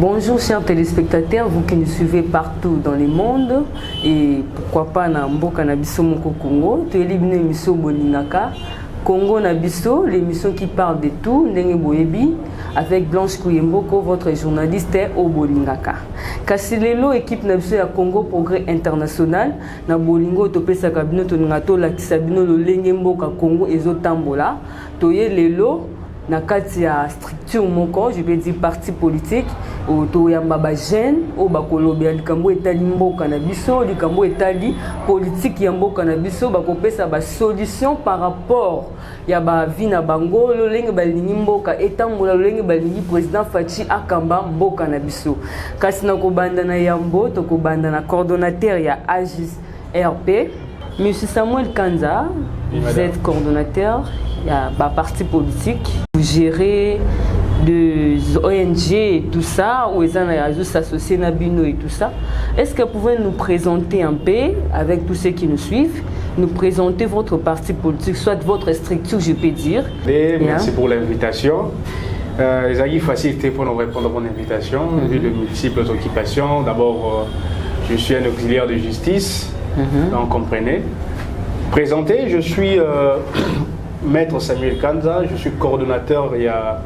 Bonjour chers téléspectateurs, vous qui nous suivez partout dans le monde et pourquoi pas na mboka na biso moko Congo, tu es libné émission Bolingaka, Congo na biso, l'émission qui parle de tout, ndenge boyebi, avec Blanche Kouyemboko, votre journaliste au Bolingaka. Kasi lelo équipe na biso ya Congo Progrès International na bolingo topesa kabino to ngato la kisabino lo lenge mboka Congo ezotambola, toye lelo na kati ya structure moko, je vais dire parti politique ou to yamba ba jeune o ba kolobi likambo etali mboka na biso, likambo etali politique ya mboka na biso ba kopesa ba solution par rapport ya ba vie na bango lo lenge ba lingi mboka etambola lo lenge ba lingi président Faci akamba mboka na biso. Kasi na kobanda na yambo to kobanda na coordonnateur ya Agis RP Monsieur Samuel Kanza, vous êtes coordonnateur, il y a un parti politique, vous gérez des ONG et tout ça, où ils ont s'associer Nabino et tout ça. Est-ce que vous pouvez nous présenter un peu, avec tous ceux qui nous suivent, nous présenter votre parti politique, soit votre structure, je peux dire. Merci pour l'invitation. Zaghi, facilité pour nous répondre à mon invitation, vu de multiples occupations. D'abord, je suis un auxiliaire de justice. Donc, comprenez. Présenté, je suis Maître Samuel Kanza, je suis coordonnateur, il y a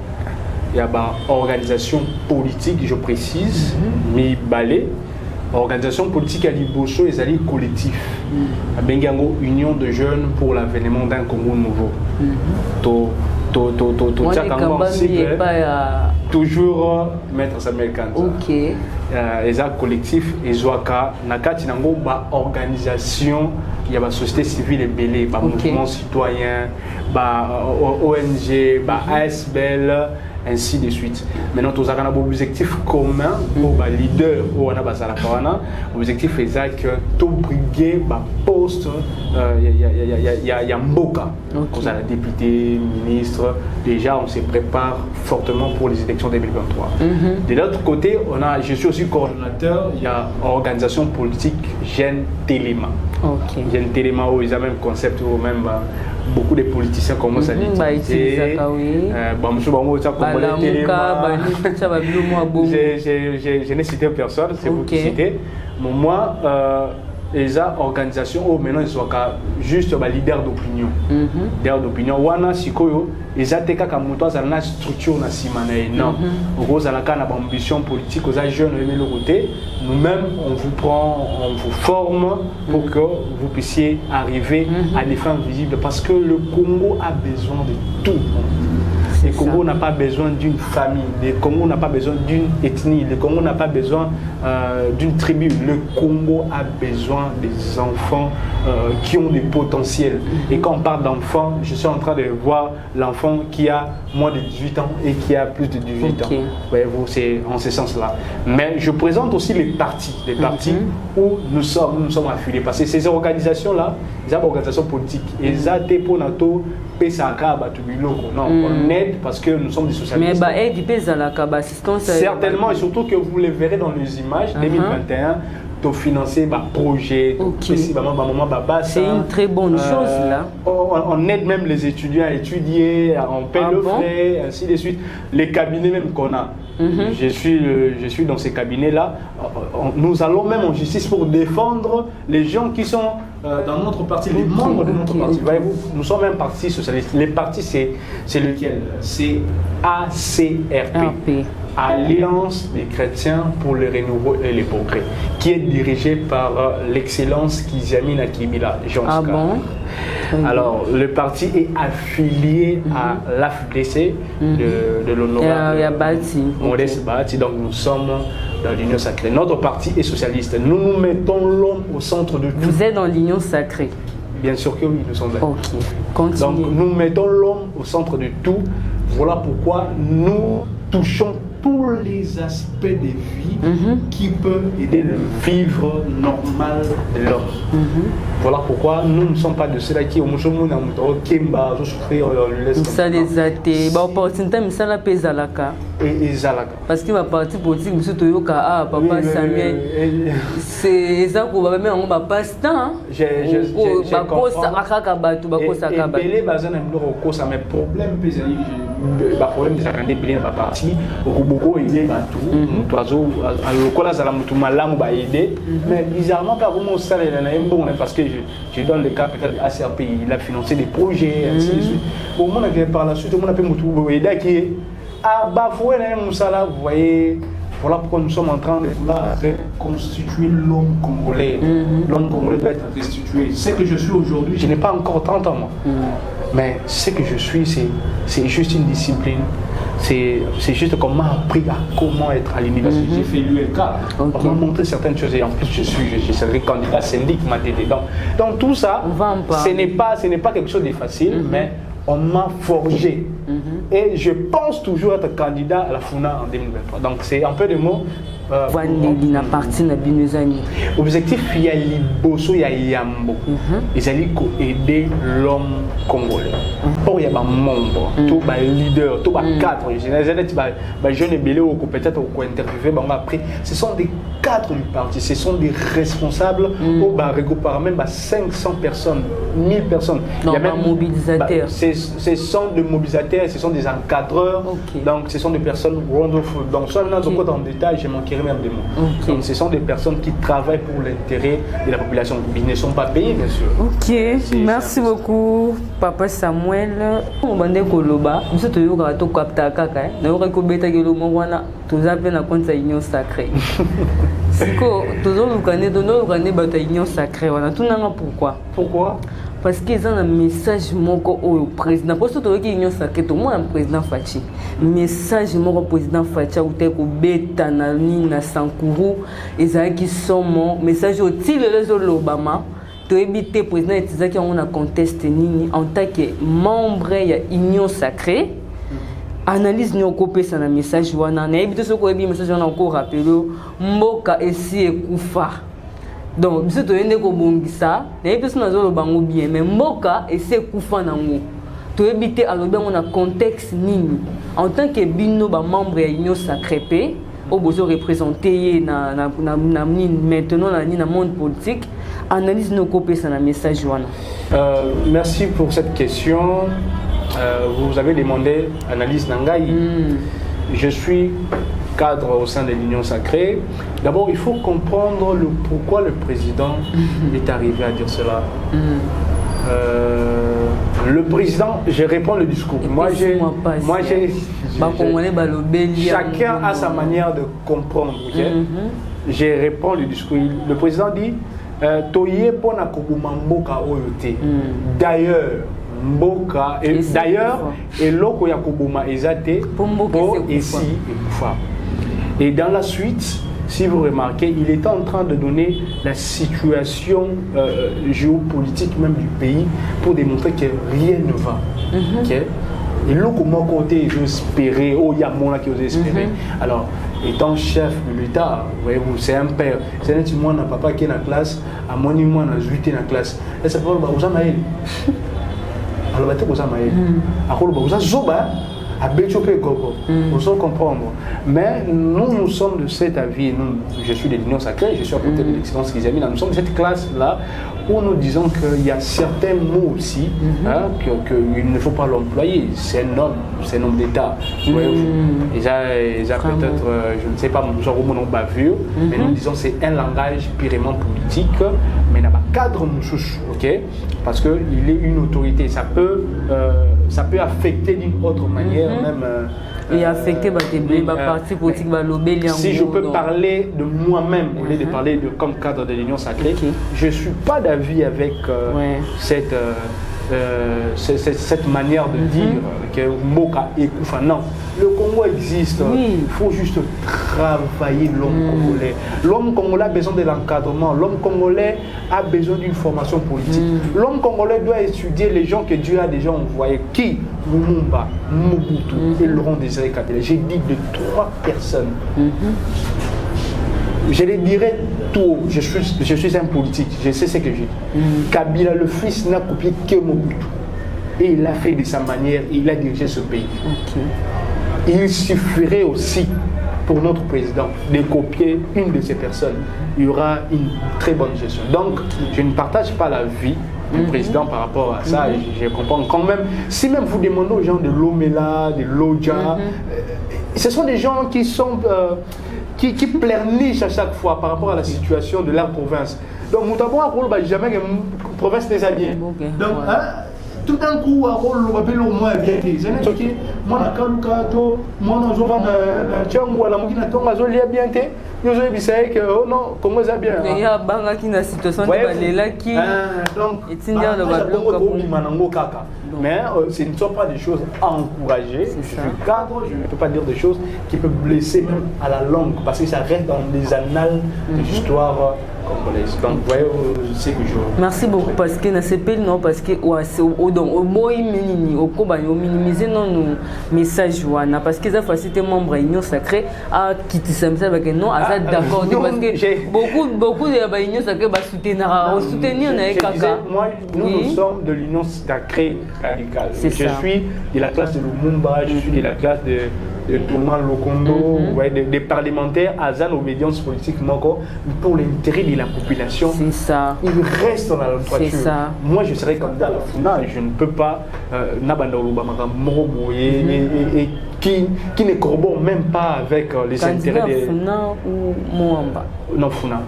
organisation politique, je précise, mi balé, organisation politique à Liboso et Zali collectif, à Bengango, Union de jeunes pour l'avènement d'un Congo nouveau. Toujours Maître Samuel Kanza. Ok. Les actes collectifs et Zoaka, Nakati Nango, organisation, il y a la société civile et belé, mouvement citoyen, ONG, ASBL, ainsi de suite. Maintenant, nous avons un objectif commun pour les leaders, l'objectif est que tout briguer poste, il y a Mboka, vous avez député, ministre, déjà on se prépare fortement pour les élections 2023. De l'autre côté, je suis aussi coordonnateur, il y a organisation politique Jeune Téléma. Jeune Téléma, ils ont le même concept, même beaucoup de politiciens commencent à l'utiliser. Je n'ai cité personne, c'est vous qui citez. Moi, les organisations, maintenant ils sont juste leader d'opinion. Leader d'opinion. Wana sikoyo, les attaquants comme moi, ça n'a structure na simanae. Non. Vous avez une ambition politique, vous êtes jeunes de l'autre côté. Nous-mêmes, on vous prend, on vous forme pour que vous puissiez arriver à des fins visibles. Parce que le Congo a besoin de tout. Le Congo n'a pas besoin d'une famille, le Congo n'a pas besoin d'une ethnie, le Congo n'a pas besoin d'une tribu. Le Congo a besoin des enfants qui ont des potentiels. Et quand on parle d'enfants, je suis en train de voir l'enfant qui a moins de 18 ans et qui a plus de 18 ans. Voyez-vous, c'est en ce sens-là. Mais je présente aussi les partis où nous sommes affiliés. Parce que ces organisations-là, ces organisations politiques, elles ont des ponato. Non, on aide parce que nous sommes des socialistes. Mais certainement, et surtout que vous les verrez dans les images 2021, de financer des projets. C'est une très bonne chose là. On aide même les étudiants à étudier, on paie le frais, ainsi de suite. Les cabinets même qu'on a. Je suis dans ces cabinets-là. Nous allons même en justice pour défendre les gens qui sont dans notre parti, les membres de notre parti. Voyez-vous, nous sommes un parti socialiste. Les partis, c'est lequel? C'est ACRP. Alliance des chrétiens pour le renouveau et le progrès, qui est dirigé par l'excellence Kizami Nakibila, Jean Alors, le parti est affilié à l'AFDC de l'honorable Modeste Bati, donc nous sommes dans l'Union sacrée. Notre parti est socialiste. Nous nous mettons l'homme au centre de tout. Vous êtes dans l'Union sacrée? Bien sûr que oui, nous sommes là. Continue. Donc, nous mettons l'homme au centre de tout. Voilà pourquoi nous touchons tous les aspects de vie qui peuvent aider le vivre normal de l'homme. Voilà pourquoi nous ne sommes pas de ceux-là qui ont Kemba, ça les athées, opportunité, mais ça la pèse à la cas. Parce que ma partie politique, M. Toyoka, papa Samuel, c'est ça qu'on va mettre en passe-temps. Mais problème des partis, beaucoup aider tout oiseau le cola ça la mutu malamu ba aider mais bizarrement pas vraiment ça bon parce que je donne le cas peut-être ACRP il a financé des projets ainsi de suite bon mon avait par la suite on a pu mutu aider qui a bafoué na musala vous voyez. Voilà pourquoi nous sommes en train de reconstituer l'homme congolais. L'homme congolais doit être restitué. Ce que je suis aujourd'hui, je n'ai pas encore 30 ans moi. Mais ce que je suis, c'est juste une discipline. C'est juste qu'on m'a appris à comment être à l'université. J'ai fait l'ULK. On m'a montré certaines choses et en plus je serai candidat syndic m'a aidé. Donc tout ça, ce n'est pas quelque chose de facile, mais on m'a forgé. Et je pense toujours être candidat à la FUNA en 2023. Donc c'est un peu de mots. Objectif, il y a Liboso, il y a Yambo. Ils allaient aider l'homme congolais. Pour il y a un membre, tout les leader, tout les cadres. Les jeunes et belés peut-être au interviewé, après, ce sont des cadres du parti, ce sont des responsables. Par même 500 personnes, 1000 personnes. Il y a même mobilisateurs. Ce sont des mobilisateurs, ce sont des encadreurs. Donc ce sont des personnes wonderful. Donc soit maintenant dans le détail, je manquerai même des mots. Donc ce sont des personnes qui travaillent pour l'intérêt de la population. Ils ne sont pas payés, bien sûr. Ok, merci beaucoup, Papa Samuel. On va dire que l'oba, nous sommes toujours à tout capter kaka. Nous avons recobété que le moment tout ça fait la compte union sacrée. C'est que toujours nous connaissons la union sacrée. On a tout n'a pourquoi. Pourquoi? Parce qu'ils ont un message au président. Parce que tout l'union sacrée, tout le monde a un président Fachi. Message au président Fachi ou tel que Beta na Sankuru, ils qui sont mon message au tir les Obama. Tu éviter président et qui ont un conteste nini en tant que membre de l'union sacrée. Analyse nous copie ça na message wana na éviter ce ko ebi message wana encore rappelé mboka esi ekufa. Donc biso to yende ko bongisa na éviter ce nazo bango bien mais mboka esi ekufa nango. To éviter alobi on a contexte nini en tant que bino ba membre ya union sacrée pe au besoin représenter na maintenant na monde politique. Analyse nos copie ça na message wana. Merci pour cette question. Vous avez demandé analyse Nangaï. Je suis cadre au sein de l'Union sacrée. D'abord, il faut comprendre pourquoi le président est arrivé à dire cela. Le président, je réponds le discours. Chacun a sa manière de comprendre. Je réponds le discours. Le président dit d'ailleurs, Mboka et d'ailleurs et loko ya koboma ezate pour ici et dans la suite si vous remarquez il est en train de donner la situation géopolitique même du pays pour démontrer que rien ne va. Et loko mon côté il veut espérer oh ya mona qui veut espérer alors étant chef de l'État, voyez-vous, c'est un père. C'est un petit moi, papa qui est dans la classe, à mon niveau, on a 8 dans la classe. Et ça peut être vous avez alors vous avez vous avez zoba à Béchopé Gogo. Vous savez comprendre. Mais nous sommes de cet avis. Je suis de l'Union sacrée, je suis à côté de l'excellence qu'ils ont mis. Nous sommes de cette classe-là où nous disons qu'il y a certains mots aussi qu'il ne faut pas l'employer. C'est un homme d'État. Ils ont peut-être, je ne sais pas, nous avons mon nom bavure, mais nous disons que c'est un langage purement politique, mais il n'y a pas cadre moussouche, ok? Parce qu'il est une autorité. Ça peut affecter d'une autre manière, même. Et affecter parti politique, si je peux parler de moi-même au lieu de parler comme cadre de l'Union sacrée, je ne suis pas d'avis avec cette manière de dire que Mboka est Koufa. Non, le Congo existe. Il faut juste travailler l'homme congolais. L'homme congolais a besoin de l'encadrement. L'homme congolais a besoin d'une formation politique. L'homme congolais doit étudier les gens que Dieu a déjà envoyés. Qui? Lumumba, Mobutu et Laurent Désiré Kabila. J'ai dit de 3 personnes. Je les dirais tout. Je suis un politique. Je sais ce que j'ai dit. Kabila, le fils, n'a copié que Mobutu. Et il l'a fait de sa manière. Il a dirigé ce pays. Il suffirait aussi pour notre président de copier une de ces personnes. Il y aura une très bonne gestion. Donc, je ne partage pas la vie du président par rapport à ça. Je comprends quand même. Si même vous demandez aux gens de l'Omela, de l'Oja, ce sont des gens qui sont qui pleurnichent à chaque fois par rapport à la situation de leur province. Donc Moutabo a rôle jamais une province des alliés. Donc tout d'un coup, à rôle le rappel au moins bien dit. C'est n'est-ce que moi na kalukato, moi na jovan na tchango la mukina tonga zo lia bien té. Yo zo bisay que oh non, comment ça bien. Il y a banga qui na situation de balela qui donc etindia le bablo kaka. Mais ce ne sont pas des choses à encourager. Je suis cadre, je ne peux pas dire des choses qui peuvent blesser même à la langue parce que ça reste dans les annales de l'histoire congolaise. Donc, vous voyez, c'est que je... Merci beaucoup parce que CP, non, parce que au mot minimiser nos messages, parce que ça facilite membre Union Sacrée à quitter ça, non, à d'accord, parce que beaucoup de l'Union Sacrée va soutenir, moi, nous sommes de l'Union Sacrée radicale. Je suis de la classe de Lumumba, je suis de la classe de Tourment Lokondo, des parlementaires à Zan obédience politique pour l'intérêt de la population. C'est ça. Ils restent dans la droiture. Moi, je serais candidat à la FUNA et je ne peux pas et qui ne corrobore même pas avec les intérêts des... FUNA ou Moamba? Non, FUNA.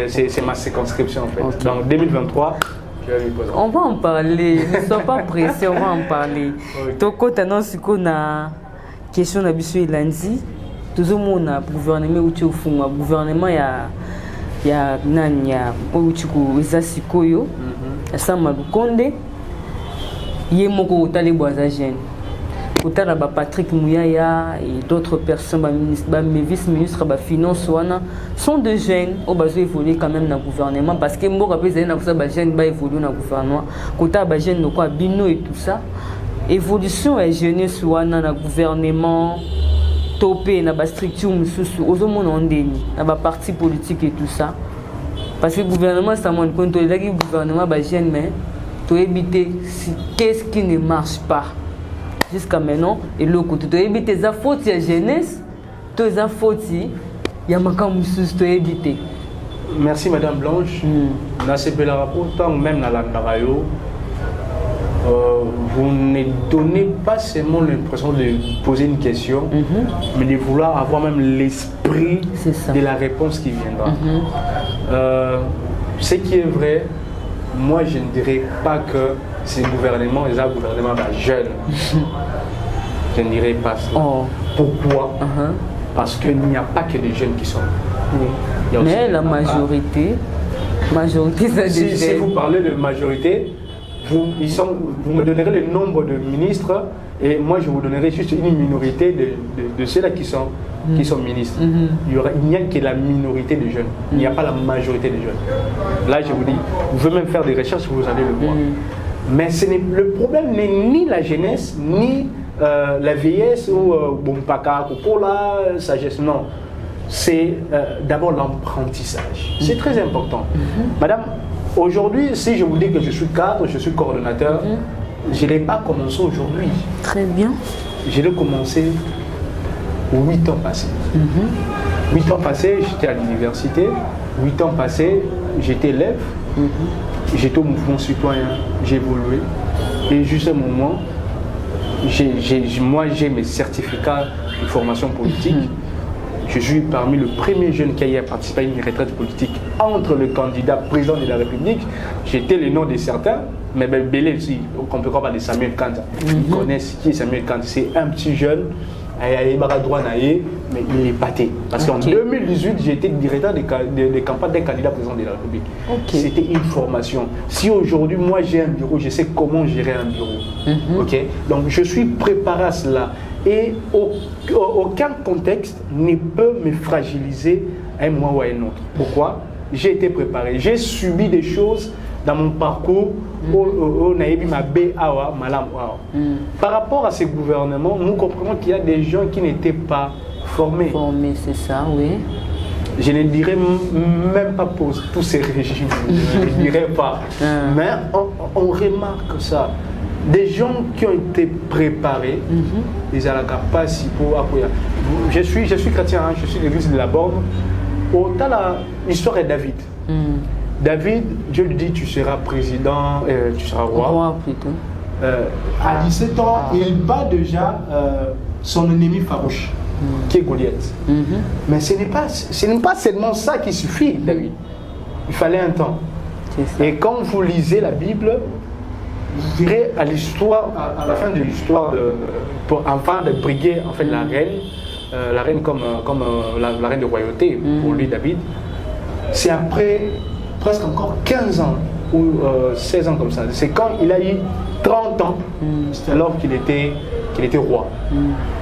C'est ma circonscription en fait. Okay. Donc 2023. On va en parler, ne sois pas pressé, on va en parler. Toko t'annonce qu'on a question na biso elandi toujours mona gouvernement uti ofunga gouvernement ya nani ya uti ko ezasikoyo asama lukonde ye moko otale boaza jeune otala ba Patrick Mouyaya et d'autres personnes ba vice-ministre ba finance wana sont des jeunes au bazo évoluer quand même dans gouvernement parce que mboka pesa na kusa ba jeune ba évoluer dans gouvernement kota ba jeune ko bino et tout ça. Évolution et jeunesse wana na gouvernement topé na ba structure mususu ozomona ondeni na ba parti politique et tout ça parce que gouvernement ça montre quand on dit gouvernement ba jeune mais to éviter qu'est-ce qui ne marche pas jusqu'à maintenant et le côté to éviter za faute ya jeunesse to za faute ya makambo mususu to éviter. Merci madame Blanche. Na CP la rapport tant même na landaka yo vous ne donnez pas seulement l'impression de poser une question, mais de vouloir avoir même l'esprit de la réponse qui viendra. Ce qui est vrai, moi je ne dirais pas que c'est le gouvernement, les gouvernements jeunes. Je ne dirais pas ça. Pourquoi? Parce qu'il n'y a pas que des jeunes qui sont. Mais la majorité ça si vous parlez de majorité, vous me donnerez le nombre de ministres et moi je vous donnerai juste une minorité de ceux-là qui sont ministres. Il n'y a que la minorité des jeunes, il n'y a pas la majorité des jeunes. Là je vous dis, vous pouvez même faire des recherches, vous allez le voir. Mais le problème n'est ni la jeunesse, ni la vieillesse ou Bompaka, Kopola, sagesse, non. C'est d'abord l'apprentissage. C'est très important. Madame, aujourd'hui, si je vous dis que je suis cadre, je suis coordonnateur, je n'ai pas commencé aujourd'hui. Très bien. Je l'ai commencé 8 ans passés. 8 ans passés, j'étais à l'université. 8 ans passés, j'étais élève. J'étais au mouvement citoyen. J'ai évolué. Et juste un moment, moi j'ai mes certificats de formation politique. Je suis parmi le premier jeune qui a participé à une retraite politique entre le candidat président de la République. J'étais le nom de certains, mais Belé aussi, on peut parler de Samuel Kanta. Ils connaissent qui est Samuel Kanta. C'est un petit jeune, mais il est pâté. Parce qu'en 2018, j'ai été directeur de campagne d'un candidat président de la République. C'était une formation. Si aujourd'hui, moi j'ai un bureau, je sais comment gérer un bureau. Donc je suis préparé à cela. Et aucun contexte ne peut me fragiliser un moment ou à un autre. Pourquoi? J'ai été préparé. J'ai subi des choses dans mon parcours Par rapport à ces gouvernements, nous comprenons qu'il y a des gens qui n'étaient pas formés. Formés, c'est ça, oui. Je ne dirais même pas pour tous ces régimes, je ne dirais pas. Mais on remarque ça. Des gens qui ont été préparés, ils ont la capacité pour appuyer. Je suis chrétien, hein, je suis de l'église de la Borne. Autant l'histoire est David. David, Dieu lui dit tu seras président, tu seras roi. Roi plutôt. À 17 ans, il bat déjà son ennemi farouche, qui est Goliath. Mais ce n'est pas seulement ça qui suffit, David. Il fallait un temps. Et quand vous lisez la Bible, vous verrez à l'histoire, à la fin de l'histoire, enfin de briguer en fait la reine comme la reine de royauté pour lui, David. C'est après presque encore 15 ans ou 16 ans comme ça. C'est quand il a eu 30 ans, alors qu'il était roi.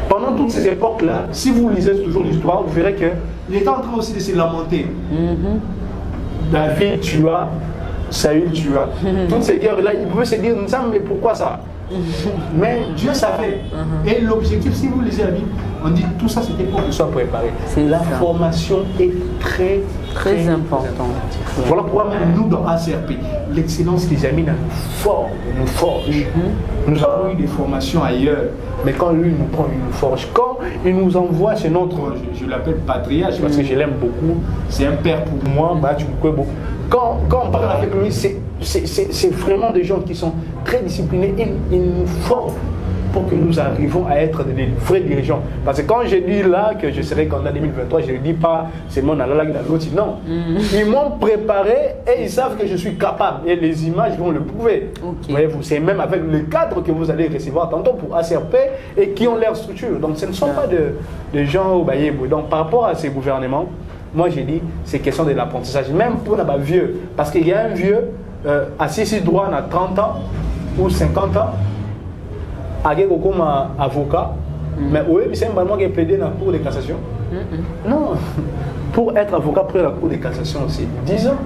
Pendant toutes ces époques-là, si vous lisez toujours l'histoire, vous verrez qu'il était en train aussi de se lamenter. David tua, Saül tua. Toutes ces guerres-là, il pouvait se dire, mais pourquoi ça? Mais Dieu savait. Et l'objectif, si vous lisez la Bible, on dit tout ça c'était pour qu'il soit préparé. La formation est très importante. Voilà pourquoi nous dans ACRP, l'excellence qu'ils amènent à nous forge. Nous avons eu des formations ailleurs, mais quand lui nous prend, il nous forge. Quand il nous envoie chez notre, je l'appelle patriarche parce que je l'aime beaucoup, c'est un père pour moi, quand on parle avec lui, c'est vraiment des gens qui sont très disciplinés et ils nous forment pour que nous arrivions à être des vrais dirigeants. Parce que quand je dis là que je serai candidat 2023, je ne dis pas seulement dans la l'autre, non. Ils m'ont préparé et ils savent que je suis capable. Et les images vont le prouver. Voyez-vous, c'est même avec le cadre que vous allez recevoir tantôt pour ACRP et qui ont leur structure. Donc ce ne sont pas de gens au Bayébou. Donc par rapport à ces gouvernements, moi j'ai dit, c'est question de l'apprentissage. Même pour les vieux. Parce qu'il y a un vieux assis droit à 30 ans ou 50 ans, comme avocat, mais oui, c'est un moment qui est plaidé dans la Cour de cassation. Non, pour être avocat près de la Cour de cassation, c'est 10 ans.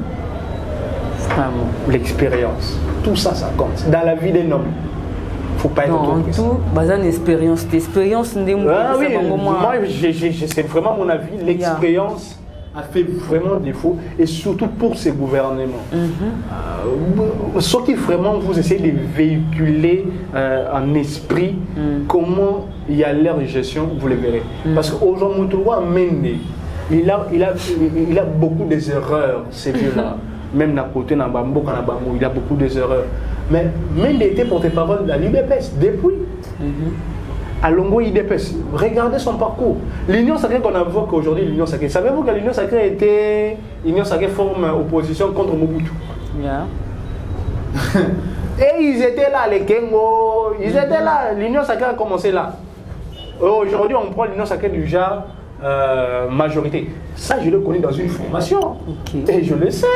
L'expérience, tout ça, ça compte. Dans la vie d'un homme, il ne faut pas être trop pressé. Tout, basé l'expérience. L'expérience, c'est vraiment mon avis. L'expérience a fait vraiment défaut, et surtout pour ces gouvernements. Ce qui vraiment vous essayez de véhiculer en esprit, comment il y a leur gestion, vous le verrez. Parce qu'aujourd'hui, il a beaucoup des erreurs, ces vieux-là. Même dans côté, il a beaucoup des erreurs. Mais Mende était porte-parole de l'IDPS depuis. À Longo IDPS, regardez son parcours. L'Union sacrée qu'on invoque aujourd'hui, l'Union sacrée. Savez-vous que l'Union sacrée forme opposition contre Mobutu? Et ils étaient là, les Kengo, ils étaient là. L'Union sacrée a commencé là. Aujourd'hui, on prend l'Union sacrée du genre majorité. Ça, je le connais dans une formation. Et je le sais.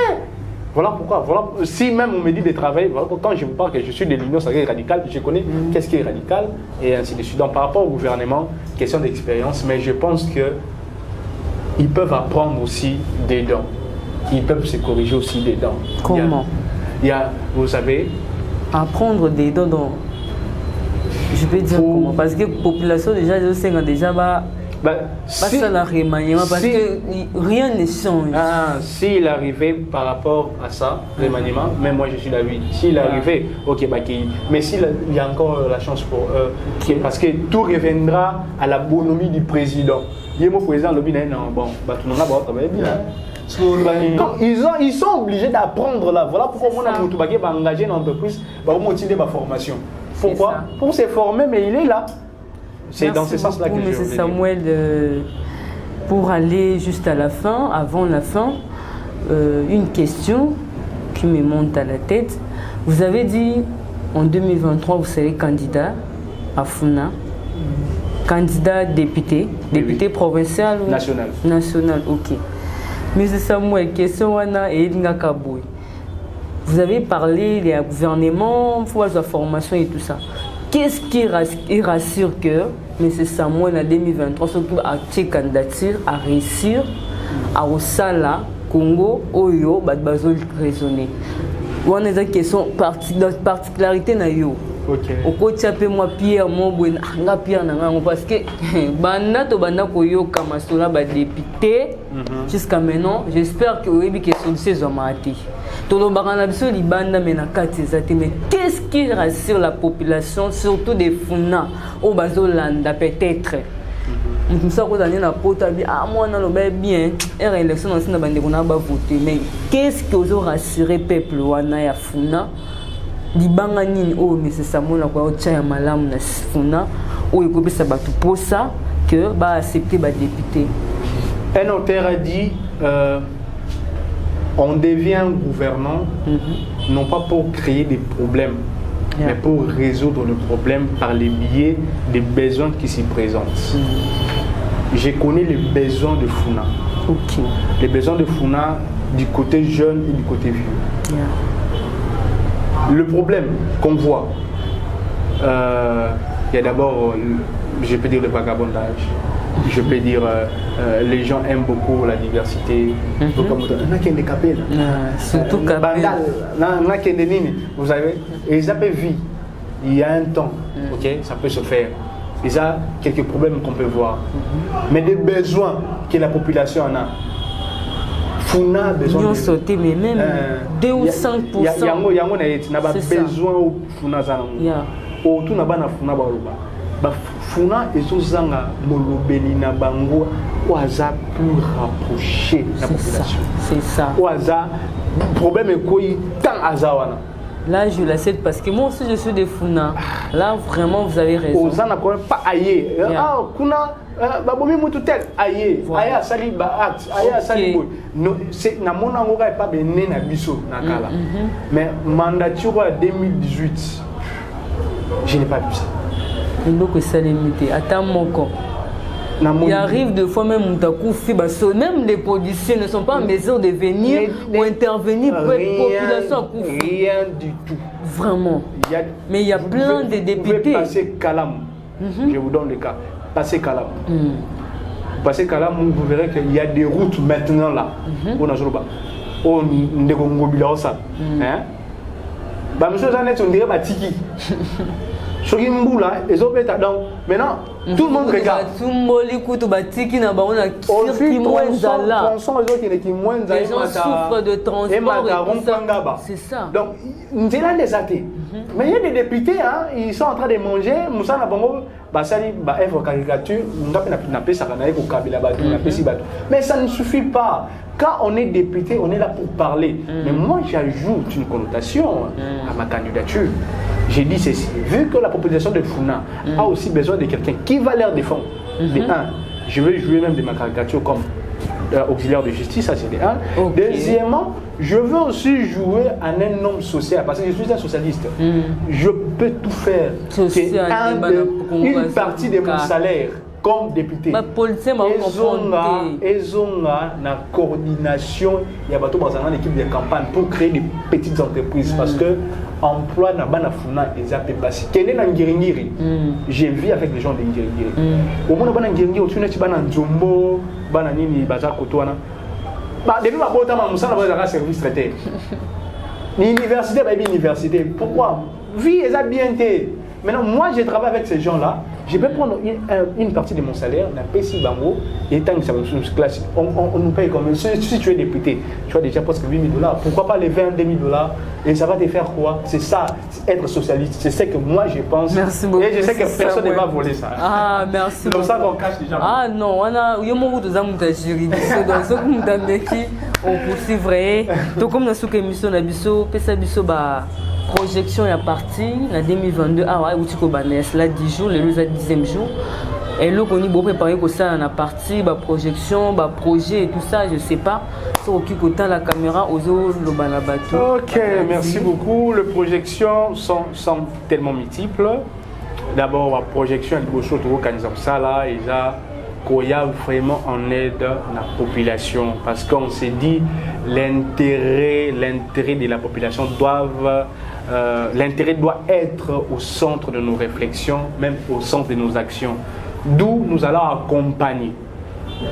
Voilà pourquoi. Voilà, si même on me dit de travailler, voilà, quand je vous parle que je suis de l'Union sacrée radicale, je connais qu'est-ce qui est radical et ainsi de suite. Donc par rapport au gouvernement, question d'expérience, mais je pense qu'ils peuvent apprendre aussi des dents. Ils peuvent se corriger aussi des dents. Comment? Vous savez, apprendre des dents dans... Je peux dire comment? Parce que la population déjà parce que rien ne change. S'il arrivait par rapport à ça, remaniement, même moi je suis d'avis. S'il arrivait, mais s'il y a encore la chance pour eux, parce que tout reviendra à la bonhomie du président. Il président le ils sont obligés d'apprendre là. Voilà pourquoi on a engagé une entreprise pour motiver ma formation. Pourquoi? Pour se former, mais il est là. C'est dans ce sens-là que je veux dire. Samuel, pour aller juste à la fin, avant la fin, une question qui me monte à la tête. Vous avez dit en 2023, vous serez candidat à Funa, candidat député provincial ou national, ok. Monsieur Samuel, question wana et Kaboué. Vous avez parlé des gouvernements, la formation et tout ça. Qu'est-ce qui rassure que M. Samuel en 2023, surtout à cette candidature, à réussir à Osala, Congo, Oyo, Badbazo raisonner? On a des questions particularité na yo. Au côté de moi Pierre Pierre parce que banda koyo kamasola ba député jusqu'à maintenant, j'espère que oui que solution zamati. Mais qu'est-ce qui rassure la population, surtout des Funa, au Bazolanda peut-être? Mais qu'est-ce que vous rassurez le peuple wana Funa? Libanga nini o M. Samuel kwa ocha ya malamu na Funa ou écouter ça pour ça que bah accepter bah député. Un auteur a dit on devient gouvernant non pas pour créer des problèmes, mais pour résoudre le problème par les biais des besoins qui s'y présentent. J'ai connu les besoins de Funa. Okay. Les besoins de Funa du côté jeune et du côté vieux. Le problème qu'on voit, il y a d'abord, je peux dire le vagabondage. Je peux dire, les gens aiment beaucoup la diversité. Surtout vous savez, ils avaient vu, il y a un temps, ok, ça peut se faire. Il y a quelques problèmes qu'on peut voir. Mais des besoins que la population en a. Funa a besoin de... sauté, mais même 2 ou 5%. Il y a besoin de Funa. Tout n'a pas Funa. Funa et Zanga Molobeli na bango oaza plus rapproché de la population. C'est ça. Oaza problème est quoi tant azawana. Là je l'accepte parce que moi aussi je suis de Funa. Là vraiment vous avez raison. Oza n'a pas aïe. Ah kuna babomi mutu tel aïe. Aïe asali ba act. Aïe asali boy. No c'est na mona ngoka pas bené na biso na kala. Mais mandature 2018 je n'ai pas vu ça. Il arrive des fois même même les policiers ne sont pas en mesure de venir ou intervenir pour la population. Rien du tout. Vraiment. Mais il y a plein de députés. Passez Kalam. Je vous donne le cas. Passez Kalam. Passez Kalam, vous verrez qu'il y a des routes maintenant là. On a joué on est ça. Monsieur Zanet, on dirait Batiki. Donc, maintenant, tout le monde regarde. Les gens souffrent de transport. C'est ça. Donc, nous avons des athées. Mais il y a des députés, ils sont en train de manger. Mais ça ne suffit pas. Quand on est député, on est là pour parler. Mais moi, j'ajoute une connotation à ma candidature. J'ai dit ceci, vu que la population de Funa a aussi besoin de quelqu'un qui va leur défendre. De un, je veux jouer même de ma caricature comme auxiliaire de justice, ça c'est de un. Deuxièmement, je veux aussi jouer en un homme social, parce que je suis un socialiste. Je peux tout faire. Une partie de mon salaire comme député. Ils ont la coordination, il y a une équipe de campagne pour créer des petites entreprises parce que emploi n'a pas Funa et Zapé Bassi. Quel est l'Angiringiri? J'ai vu avec les gens de Ngirigiri. Au moins, on a Ngirigiri, on a un Jumbo, Bananini, Bazar Kotoana. Depuis ma bonne temps, on a un service traité. L'université, l'université. Pourquoi? Vie est bien. Maintenant, moi, je travaille avec ces gens-là. Je peux prendre une partie de mon salaire, la PCI Bango, et tant que ça va être classique, on nous paye comme si tu es député, tu as déjà presque $8 000. Pourquoi pas les $20 000? Et ça va te faire quoi? C'est ça, être socialiste. C'est ce que moi je pense. Merci beaucoup. Et je sais que personne ne va voler ça. Ah, merci beaucoup. C'est comme ça qu'on cache déjà. Ah non, on a eu beaucoup de gens qui on poursuivrait. Donc, comme nous avons une émission, nous avons projection est partie en 2022 ah ouais outil kobanes là 10 jours le 10e jour et là on est préparé pour ça on a parti ba projection ba projet et tout ça je sais pas sur qui côté la caméra aux le banabato. OK, merci beaucoup. Les projections sont tellement multiples. D'abord la projection est beaucoup surtout quand ils ont ça là ils a Koya vraiment en aide la population parce qu'on s'est dit l'intérêt de la population l'intérêt doit être au centre de nos réflexions, même au centre de nos actions. D'où nous allons accompagner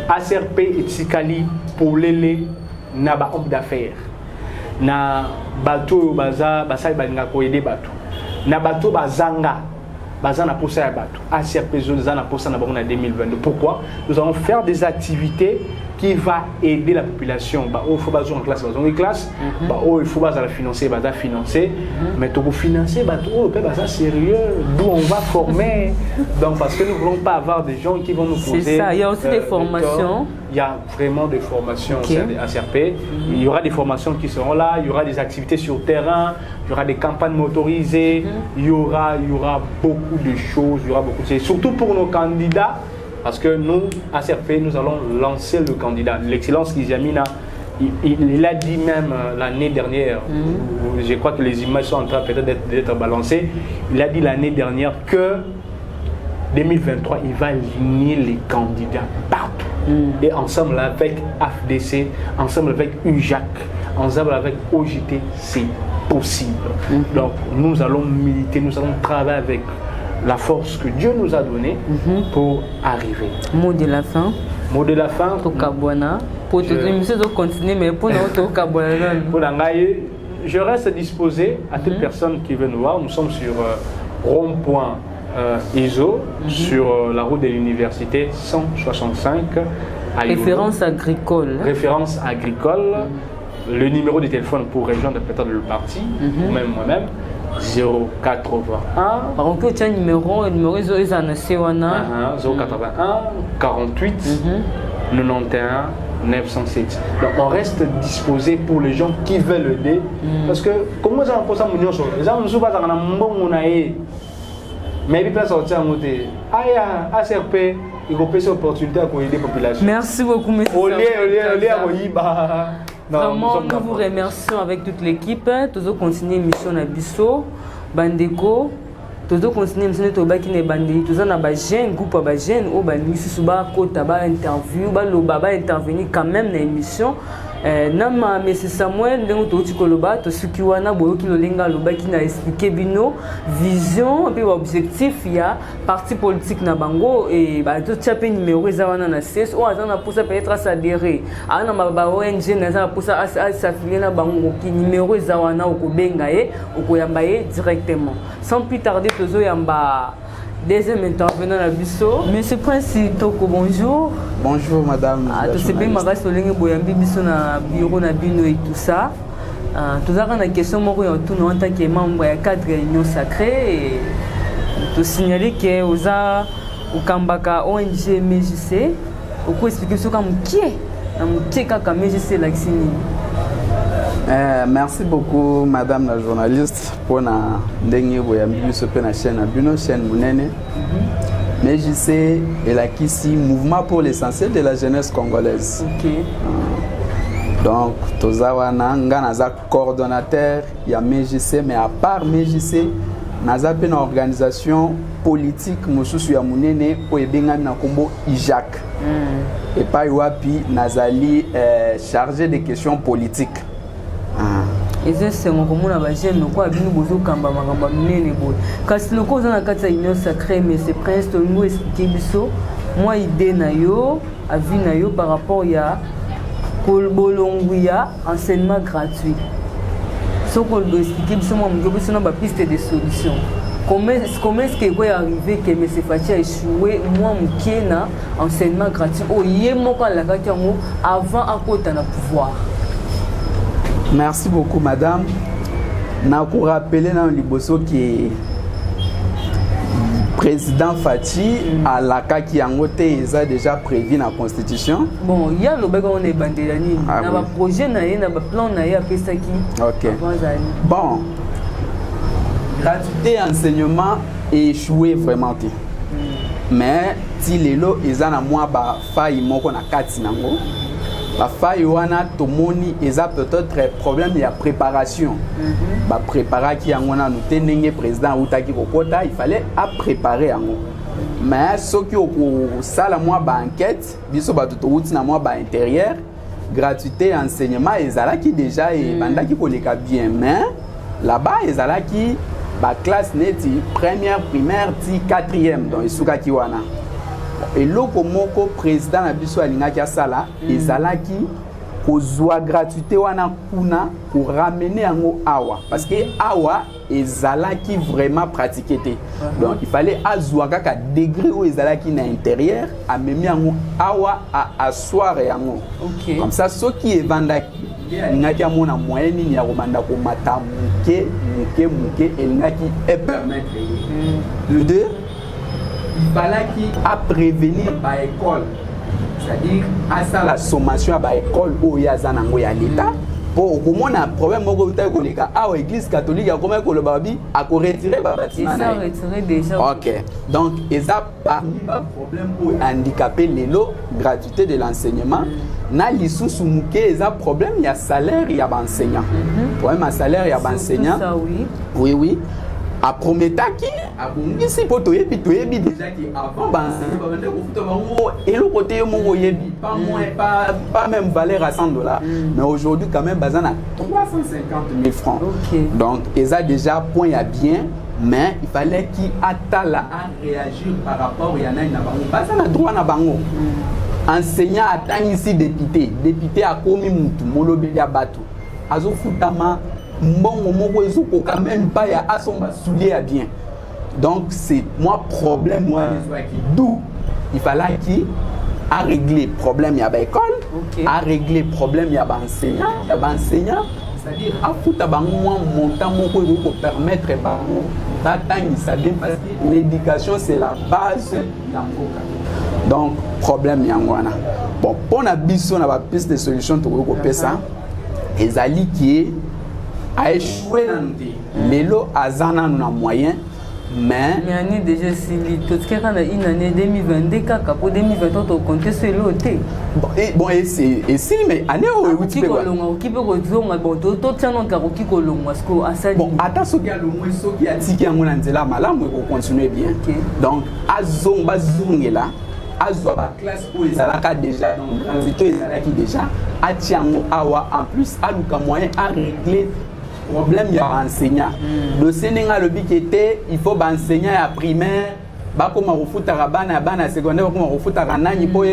ACRP et Tsikali pour l'élé na ba homme d'affaires. Na bateau baza basai balinga ko aider bateau. Na bateau bazanga bazana pour ça bateau. ACRP zona pour ça na bango na 2022. Pourquoi? Nous allons faire des activités qui va aider la population. Il faut baser en classe, il faut baser la financer, mais pour financer, c'est sérieux, d'où on va former. Donc parce que nous ne voulons pas avoir des gens qui vont nous poser. C'est ça, il y a aussi des formations. Il y a vraiment des formations au sein de ACRP. Il y aura des formations qui seront là, il y aura des activités sur terrain, il y aura des campagnes motorisées, il y aura beaucoup de choses, il y aura beaucoup de choses. Surtout pour nos candidats, parce que nous, à CRP, nous allons lancer le candidat. L'excellence Kizamina, il a dit même l'année dernière, je crois que les images sont en train peut-être d'être balancées, il a dit l'année dernière que 2023, il va aligner les candidats partout. Et ensemble avec AFDC, ensemble avec UJAC, ensemble avec OJT, c'est possible. Donc nous allons militer, nous allons travailler avec la force que Dieu nous a donnée pour arriver. Mot de la fin. Mot de la fin. Tokabwana. Pour toutes les émissions de continuer, mais pour nous, Tokabwana. Pour l'engager, je reste disposé à toute personne qui veut nous voir. Nous sommes sur rond-point ISO, sur la route de l'université 165 à Référence agricole. Référence agricole. Le numéro de téléphone pour rejoindre peut-être le parti, ou même moi-même, 081. Par contre, tu as un numéro ISO, 081 48 91 907. Donc on reste disposé pour les gens qui veulent aider. Parce que, comment ça va ça mon les gens ne sont pas dans un bon mais il peut sortir en côté. ACRP, il faut passer l'opportunité à aider la population. Merci beaucoup, monsieur. Vraiment, nous vous remercions avec toute l'équipe. Nous continuons l'émission Nabiso, Bandeko. Nous continuons l'émission de Tobaki Nebandi. Nous avons un jeune groupe de jeunes qui ont interview, intervenir quand même dans l'émission. Nama Monsieur Samuel ndenge toti koloba to suki wana boyoki lolenga lobaki na expliquer bino vision et objectif ya parti politique na bango et ba to tchape numéro za wana na CS o azana posa peut-être s'adhérer ana ba ONG na za posa s'affilier na bango ki numéro za wana okobenga ye okoyamba ye directement sans plus tarder tozo yamba deuxième intervenant à Bisso. Monsieur Prince Toko, bonjour. Bonjour madame. Tu sais bien, je suis allé au bureau na Bino et tout ça. Tu as une question, moi, en tant que membre de 4 réunions sacrées. Tu signaler que vous avez au Kambaka ONG MJC. Vous pouvez expliquer ce qui est MJC Laxini. Merci beaucoup madame la journaliste pour la dernière chaîne Mounene. MJC est là ici mouvement pour l'essentiel de la jeunesse congolaise. Donc tozawana nganaza coordonnateur il y a MJC mais à part MJC naza une organisation politique mususu ya Mounene o ebengami na kombo IJAC. Et pas wapi nazali chargé des questions politiques. Et c'est mon commun à Bagène, quoi, à Bino Bozo Kamba, Magamba, Mine, Kasi le cause dans la carte union sacrée, mais c'est presque le mot expliqué biso. Moi, idée nayo, avis nayo par rapport à Kolbolonguya, enseignement gratuit. Ce qu'on doit expliquer, biso, moi, je vais piste de solutions. Comment est-ce qu'il peut arriver que M. Fati a échoué, moi, mon enseignement gratuit, au yémo quand la carte avant à côté de pouvoir. Merci beaucoup, madame. Je vous rappelle dans le bosso qui président Fati à la CAC qui a déjà prévu dans la Constitution. Bon, il y a le bac on est bandé là. Dans le projet, il y a un plan, il y a ça qui. Ok. Bon, gratuité enseignement échoué vraiment. Mais si les lots, ils ont moins failli mon na katinango. La faille wana tomoni eza peut-être problème de préparation. Ba préparer qui ngona nous tenenge président utaki kokota il fallait à préparer yango. Mais ce qui au sala moi ba enquête biso ba to uti na moi ba intérieur gratuité enseignement ezala qui déjà et bandaki koleka bien mais là-bas ezala qui ba classe neti première primaire ti quatrième donc isuka ki wana. Et loko moko président na biso alingaki asala ezalaki kozwa gratuité wana kuna pour ramener yango awa parce que awa ezalaki vraiment pratiqué. Donc il fallait azwa kaka degré où ezalaki na intérieur amemi yango awa à asseoir yango. Comme ça ceux qui evandaki alingaki amona moyen nini ya komanda ko mata muke elingaki et permettre le deux il fallait qu'il prévenir par école, c'est-à-dire à ça la sommation à l'école où il y a l'État pour comment on a problème moko uta ko leka a église catholique a comment ko le babi a ko retirer ba bâtiment ça retirer déjà. OK donc ça parmi ba problème pour handicapé lelo gratuité de l'enseignement na lisusu muke ça problème il y a salaire il y a enseignant problème à salaire il y a enseignant ça oui oui a prometaki a bongisi po toyebi déjà qui avant enseigner ba bande ko futa bango et le côté mo yebi pas moins pas même valeur à $100 mais aujourd'hui quand même bazana 350 000 francs. OK. Donc ça déjà point à bien mais il fallait qu'il attale à réagir par rapport il y en a na bango bazana droit na bango. Enseignant attend ici député a commis mutu molobe ya bato azo futama mbongo moko ezoko quand même pas ya asomba soulier à bien. Donc c'est moi problème moi d'où il fallait qu'il a réglé problème ya ba école, a réglé problème ya ba enseignant, c'est-à-dire a futa bango montant moko ko permettre bango d'attendre ça bien parce que l'éducation c'est la base ya mboka. Donc problème yango wana. Bon pour na biso na ba piste de solution to ko pesa ezali qui a échoué dans nous. Lelo azana na moyen mais année déjà si tout ce qui est une année 2022 kaka pour 2023 to compter sur l'autre. Bon et si mais année où tu peux qui peut rezonga bon to tiano ka ko kolongwa parce que asali bon ata soki a le moins soki a tiki yango na nzela malamu ko continuer bien. Donc azonga zongela azwa ba classe pour les alaka déjà donc transito les alaki déjà atiango awa en plus aluka moyen à régler problème il y a enseignant dossier ninga le but était il faut enseigner à primaire ba koma refuta bana bana secondaire ba koma refuta nani pour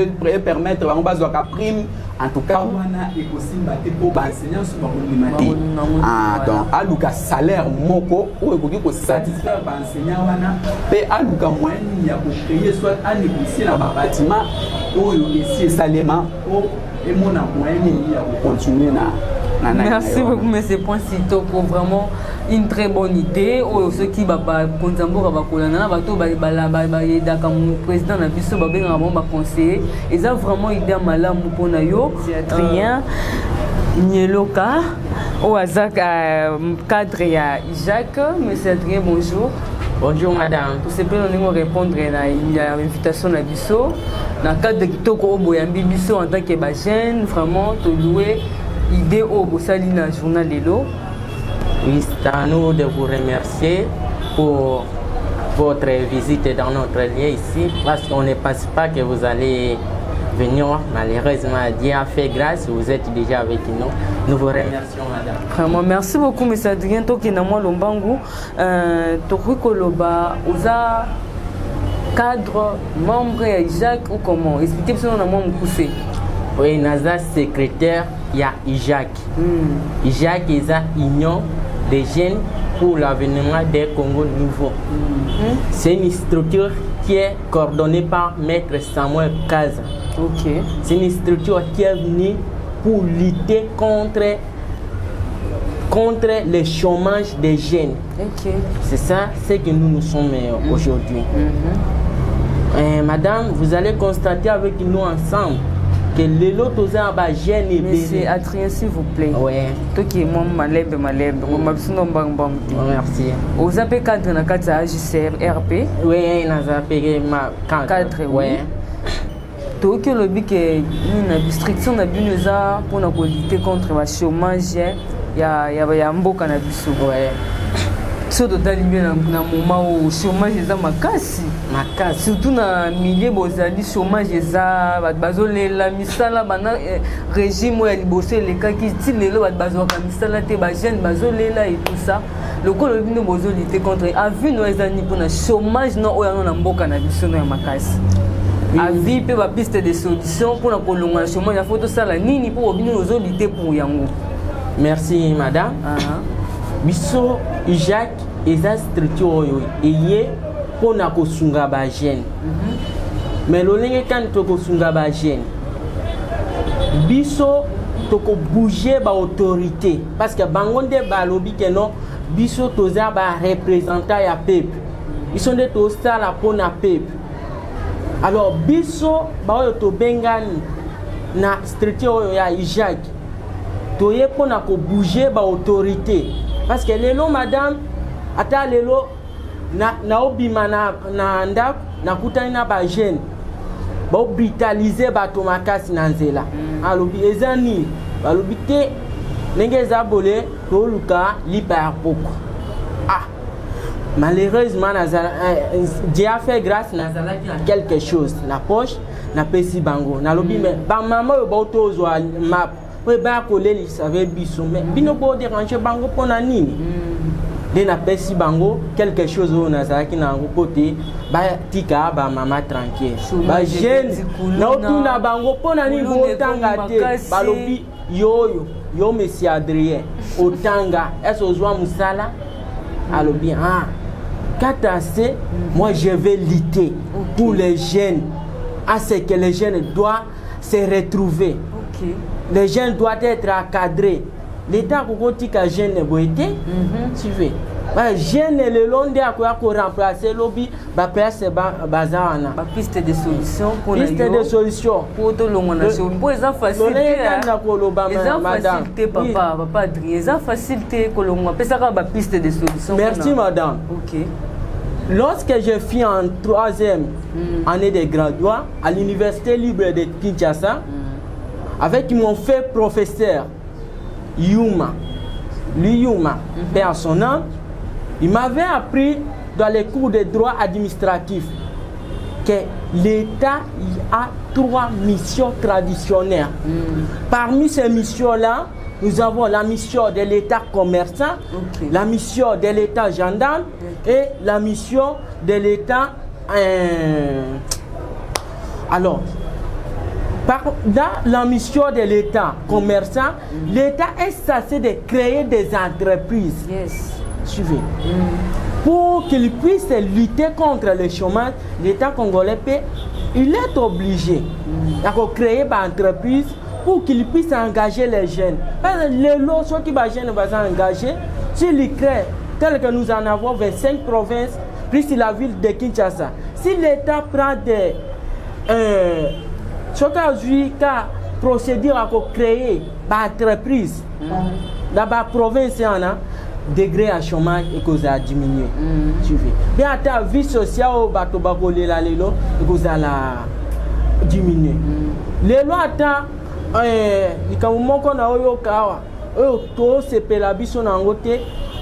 permettre ba bazwa ka prime en tout cas wana ekosimba te pour enseignant sur ba limité donc aluka salaire moko ou ekoki ko satisfaire ba enseignant wana pe aluka moyen ya ko créer soit à négocier na ba bâtiment ou ici salema ou et mon moyen ya ko continuer na. Merci beaucoup, M. Poncito, pour vraiment une très bonne idée. Ceux qui va président va conseiller. Et ça vraiment idée à malam pour nayo. C'est Adrien Nieloka. Au hasard cadre ya Jacques. M. Adrien, bonjour. Bonjour madame. Pour ce que nous répondre à l'invitation de Bisso. Dans le cadre de Kitoko Boyambi Bisso en tant que jeune, vraiment, te louer. Idée au Bossalina Journal Lelo. Oui, c'est à nous de vous remercier pour votre visite dans notre lieu ici, parce qu'on ne pense pas que vous allez venir. Malheureusement, Dieu a fait grâce, vous êtes déjà avec nous. Nous vous remercions, madame. Vraiment, merci beaucoup, M. Adrien. Tokinamo Lombangu, Torikoloba, Oza, cadre, membre Jacques ou comment? Expliquez-moi sur le membre poussé. Oui, Naza secrétaire, il y a IJAC. IJAC est une union des jeunes pour l'avènement des Congo nouveaux. C'est une structure qui est coordonnée par Maître Samuel Kaza. C'est une structure qui est venue pour lutter contre le chômage des jeunes. C'est ça, c'est que nous sommes aujourd'hui. Madame, vous allez constater avec nous ensemble que les lots aux jeunes et Monsieur Adrien, s'il vous plaît. Oui. Toi qui es mon malèbre. Merci. Vous avez cadre dans le cadre de AJCR RP. Oui, nous avons ma cadre. Oui. Toi qui le but que une restriction pour lutter contre le chômage, il y a un beau cannabis. Oui. Surtout dans le moment où le chômage est ma casse. Surtout dans le milieu où le chômage est la misala régime où il bosse les cas qui style les lois misala te jeune bazolela et tout ça. Le col de bozo lutter contre a vu nos amis pour le chômage non oya non mboka na biso no ya makasi. A vie pe ba piste de solution pour la kolonga chômage, il faut tout ça la nini pour obino ozo lutter pour yango. Merci madame. Biso Jacques eza structure oyo eye pona ko sunga ba jeune. Mais lolenge kan to ko sunga ba jeune. Biso to ko bouger ba autorité parce que bangonde ba lobi que non biso toza ba représentant ya peuple. Ils sont de to sala pona peuple. Alors biso ba oyo to bengani na structure oyo ya Jacques toye pona ko bouger ba autorité parce que lelo madame ata lelo na obima na ndako na kutani na ba jeune ba brutaliser ba to makasi na nzela alobi ezani balobi te ndenge eza bolé to luka lipa poko malheureusement Dieu a fait grâce nazala qui a quelque chose na poche na pesi bango na lobi mais ba maman yo ba tozo map we ba ko leli savait biso mais bino bo déranger bango pona nini de na pesi bango quelque chose o nazala qui na ngo côté ba tika ba maman tranquille ba jeune na otuna bango pona nini bo tanga te ba lobi yo monsieur Adrien otanga est-ce ozwa musala alo bien Katassé, moi je vais lutter pour les jeunes, à ce que les jeunes doivent se retrouver. Les jeunes doivent être encadrés. L'État qui est jeune est tu veux. Les jeunes le long de quoi remplacer lobby, place bazana. Piste de solution pour piste de solution. Pour tout le monde. Pour les faciliter. Papa Adrien. Les faciliter que l'on appelle ça piste de solution. Merci madame. OK. Lorsque je suis en 3e année de graduat à l'université libre de Kinshasa, avec mon fait professeur Yuma, père son nom, il m'avait appris dans les cours de droit administratif que l'État a 3 missions traditionnelles. Parmi ces missions-là, nous avons la mission de l'État commerçant, la mission de l'État gendarme et la mission de l'État... Alors, dans la mission de l'État commerçant, l'État est censé de créer des entreprises. Suivez. Pour qu'il puisse lutter contre le chômage, l'État congolais, il est obligé de créer des entreprises pour qu'il puisse engager les jeunes. Parce que les lots qui les jeunes vont s'engager, s'ils créent, tel que nous en avons 25 provinces, plus la ville de Kinshasa, si l'État prend des procédure à créer des entreprises dans la province, degré à chômage et cause à diminuer. Bien à ta vie sociale, bato bagolé la lelo et cause à la diminuer. Les lois attendent ikamumo kona oyo kawa oyo to sepela biso na ngote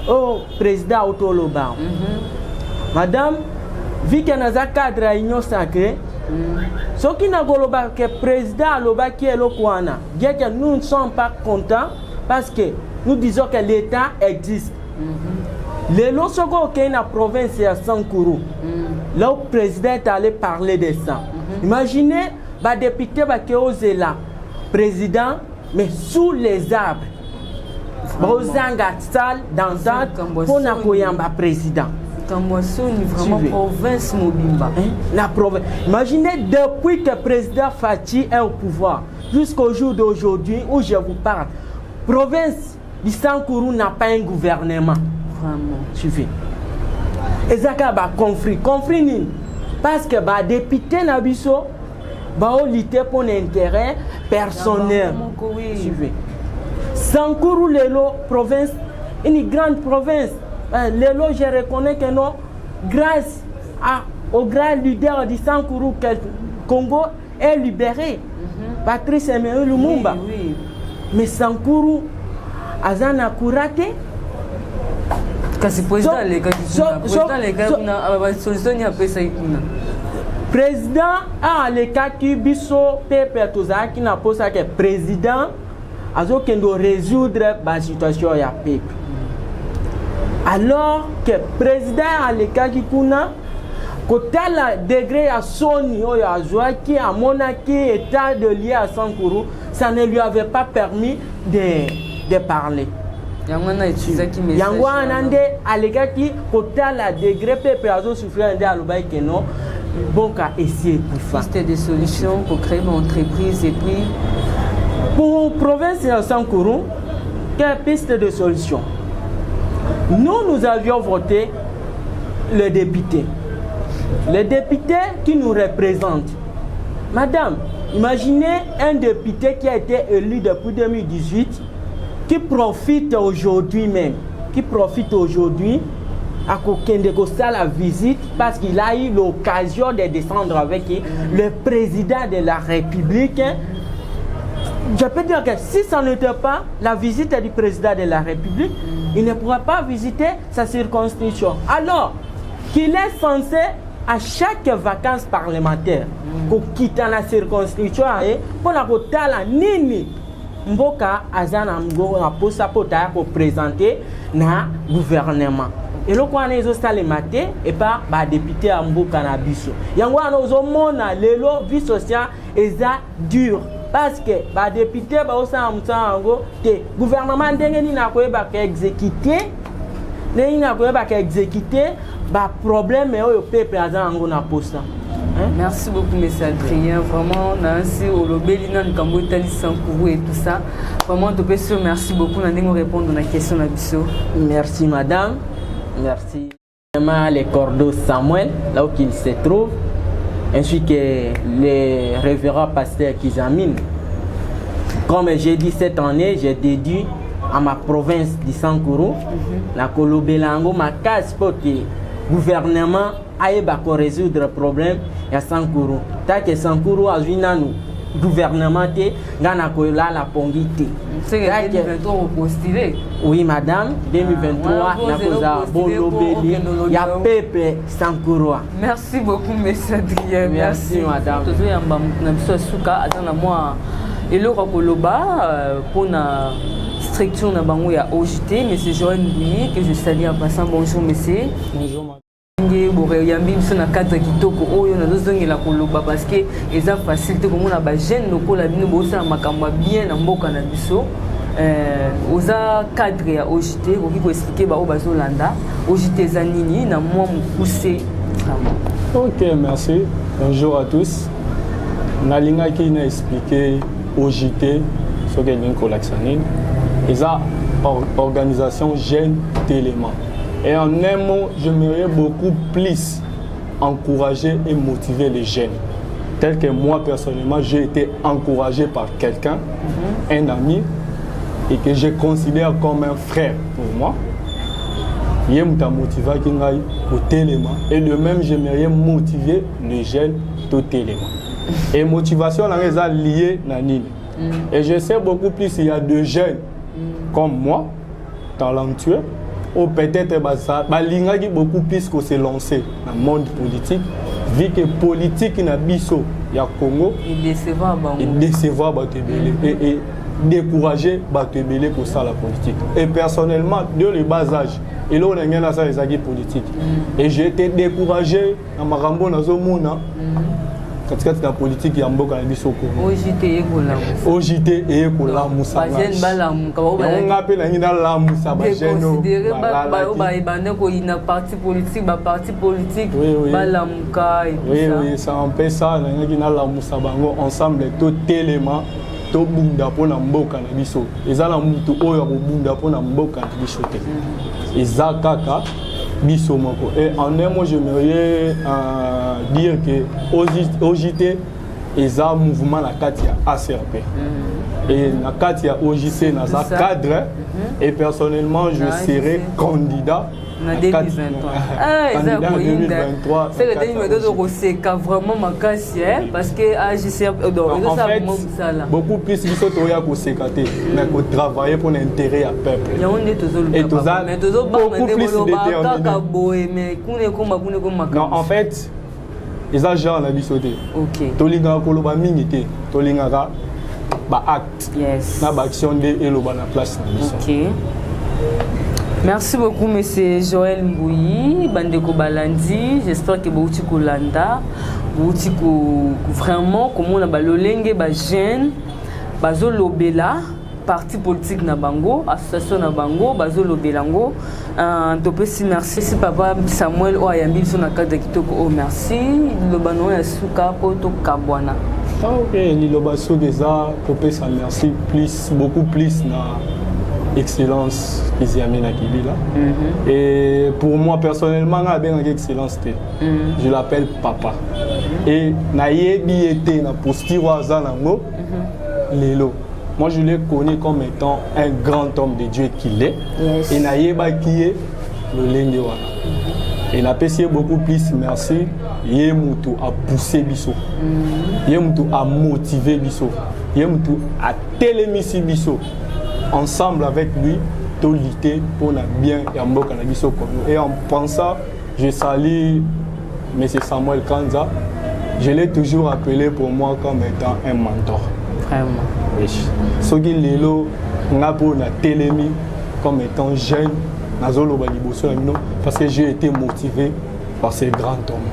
o président autoloba. Madame vu que naza cadre à union sacrée ce qui n'a goloba que président aloba qui est lokwana bien que nous ne sommes pas contents parce que nous disons que l'État existe. Le losoko qui est dans la province de Sankuru, là le président est allé parler de ça. Imaginez les députés qui osent là, président, mais sous les arbres. Bozanga salle d'entente pour nakoyamba président. Vraiment province Mobimba. La province. Imaginez depuis que le président Fati est au pouvoir jusqu'au jour d'aujourd'hui où je vous parle, province du Sankuru n'a pas un gouvernement. Vraiment. Suffit. Et ça a conflit. Conflit ni parce que les députés Nabiso ont lutté pour l'intérêt personnel. Sankuru, Lelo, province, une grande province. Lelo, je reconnais que non, grâce au grand leader du Sankuru, que le Congo est libéré. Patrice Emery Lumumba. Mais Sankuru, Azana Kurate. Président a le cas qui biso pepe tozaki na posa que président azo kendo résoudre la situation ya peuple. Alors que président a le cas qui kuna kotala degré à Sony oyo azwa qui a monaki état de lié à Sankuru, ça ne lui avait pas permis de parler. Yangwana nde alegaki kotala degré pepe azo souffrir nde alobai que non bon ka essayer pour faire piste de solutions pour créer une entreprise et puis pour province de Sankuru quelle piste de solution. Nous avions voté le député qui nous représente. Madame, imaginez un député qui a été élu depuis 2018 qui profite aujourd'hui même, à Kokendeko la visite parce qu'il a eu l'occasion de descendre avec le président de la République. Je peux dire que si ça n'était pas la visite du président de la République, il ne pourra pas visiter sa circonscription. Alors qu'il est censé à chaque vacances parlementaires pour quitter la circonscription pour la la nini mboka azana mgo na posa pota pour présenter na gouvernement. Et là, quand les autres maté et pas bah député à mboka na biso. Yango anozo mona lelo vie sociale eza dur parce que bah député ba osa mtsango te gouvernement ndenge ni na koyeba ka exécuter ndenge na koyeba ka exécuter bah problème au peuple azango na posa. Merci beaucoup, M. Adrien. Vraiment, Nancy, Olobelina, Nkambotali, Sankourou et tout ça. Vraiment, merci beaucoup. Nous allons répondre à la question de Merci, madame. Merci. Les cordeaux Samuel, là où il se trouve, ainsi que les révérends pasteurs Kizamine. Comme j'ai dit cette année, j'ai dédié à ma province de Sankourou, la Kolobelango, ma case pour que le gouvernement aille résoudre le problème ya Sankourou. Tant que Sankourou a vu nous gouvernement te ngana ko la pongité. C'est 2023 postulé. Oui madame, 2023 na koza bolobeli ya peuple Sankourou. Merci beaucoup monsieur Adrien. Merci madame. Tozo yamba na biso suka atana moi eloko koloba pour na structure na bango ya OJT monsieur Joël Mbouyi que je salue en passant. Bonjour monsieur. Bonjour madame. Yambi biso na cadre kitoko oyo na zongela koloba parce que eza facilité komona ba jeune lokola bino bosa makambo bien na mboka na biso oza cadre ya OJT koki ko expliquer ba o bazolanda OJT za nini na moi mukuse. OK, merci. Bonjour à tous. Nalinga ki na expliquer OJT ce que l'on collectionne. Eza organisation Jeune Téléma. Et en un mot, j'aimerais beaucoup plus encourager et motiver les jeunes. Tel que moi, personnellement, j'ai été encouragé par quelqu'un, un ami, et que je considère comme un frère pour moi. Il m'a motivé au téléma. Et de même, j'aimerais motiver les jeunes au téléma. Et motivation, est liée à Nini. Et je sais beaucoup plus, il y a des jeunes comme moi, talentueux, ou peut-être balinga qui beaucoup plus que se lancer dans le monde politique vu que politique na biso ya Congo il décevoir et décourager batebele pour ça la politique. Et personnellement de le bas âge et là on a gagné ça les acquis politiques et j'ai été découragé dans ma rambo nazo mona katikati na politique ya mboka na biso Congo. OJT et kola musa ba jeune balamuka ba ngape na ngina la musa ba jeune ba ibane ko ina parti politique balamuka et tout ça. Oui, ça empêche ça na ngina la musa bango ensemble tout télément to bunda pona mboka na biso. Ezala mutu oyo ko bunda pona mboka na biso te. Ezakaka biso moko. Et en un mot, j'aimerais dire que OJT est un mouvement la Katia ACRP. Et la Katia OJT dans un cadre. Et personnellement, je serai candidat. En 2023. C'est le dernier de Roseka, vraiment ma casse, parce que AJCRP, en fait, beaucoup plus de choses mais qu'on travaille pour l'intérêt à peuple. Et tout ça, beaucoup plus déterminé. Non, en fait, les agents ont sauté. Ok. Tolinga koloba minité, tolinga ba acte. Yes. Na ba action de eloba na place. Ok. Merci beaucoup, M. Joël Mbouyi, Bandeko Balandi. J'espère que vous avez Kolanda. Vous avez vraiment, comme on a balolenge, jeune, bazolobela, parti politique na bango, association na bango, bazolobelango. Merci. Merci papa Samuel Oyambi sur la carte de Kitoko. Oh merci. Le banon ya suka poto kabwana. Ah ok, ni le basso déjà, topé ça merci plus, beaucoup plus na excellence qu'ils y amènent à Kili là. Et pour moi personnellement, j'ai excellence. Je l'appelle papa. Et na yebi été na posture wa zanango lelo. moi je l'ai connu comme étant un grand homme de Dieu qu'il est. Yes. Et Naïeba qui est le Lendewana. Et n'a pas beaucoup plus merci. Yemutu a poussé Bisso. Yemutu a motivé Bisso. Yemutu a télémissé Bisso. Ensemble avec lui, tout lutter pour bien Yamboka na Bisso comme nous. Et en pensant, je salue M. Samuel Kanza. Je l'ai toujours appelé pour moi comme étant un mentor. Vraiment. Oui. Sogi Lelo, on a pour la télémie comme étant jeune. Parce que j'ai été motivé par ces grands hommes.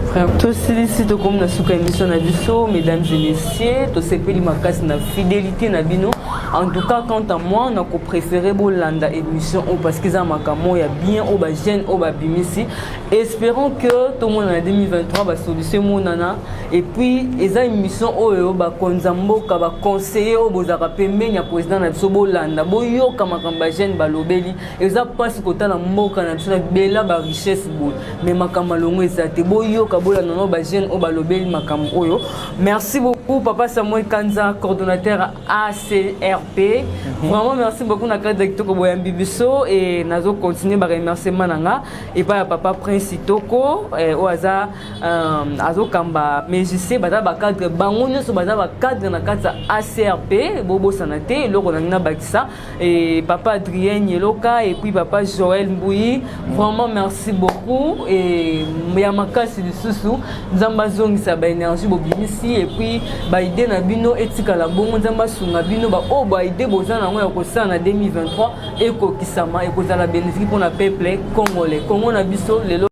Frère, tous ici, comme la souka émission Nabiso, mesdames et messieurs, tous ces pays makas na fidélité Nabino. En tout cas, quant à moi, on a préféré Bolanda émission parce qu'ils ont makamo ya bien au ba jeune au ba bimisi. Espérons que tout le monde en 2023 va solution monana et puis ils ont une mission au ba konzambo ka ba conseiller au bozaka pembe nya président na biso Bolanda. Boyo kamakamba jeune balobeli, ils ont pas ce côté na mboka na biso na bela ba richesse bol. Mais makamba longo ezate boyo ka Bolanda no ba jeune au balobeli makam oyo. Merci beaucoup papa Samuel Kanza, coordonnateur ACRP. Vraiment merci beaucoup na cadre de Toko Boyambi Biso et nazo continuer ba remerciement nanga et pas papa Prince Toko au hasard azo kamba magicien bata ba cadre bangonyo so bata ba cadre na cadre ACRP bobo sanate loko na bakisa et papa Adrien Yeloka et puis papa Joël Mbouyi. Vraiment merci beaucoup et ya makasi de susu nzamba zongi sa ba énergie bobimisi et puis ba idée na bino etika la bongo nzamba sunga bino ba ba idée bozana ngo ya kosala na 2023 eko kisama eko za la bénéfice pour na peuple congolais. Congo na biso lelo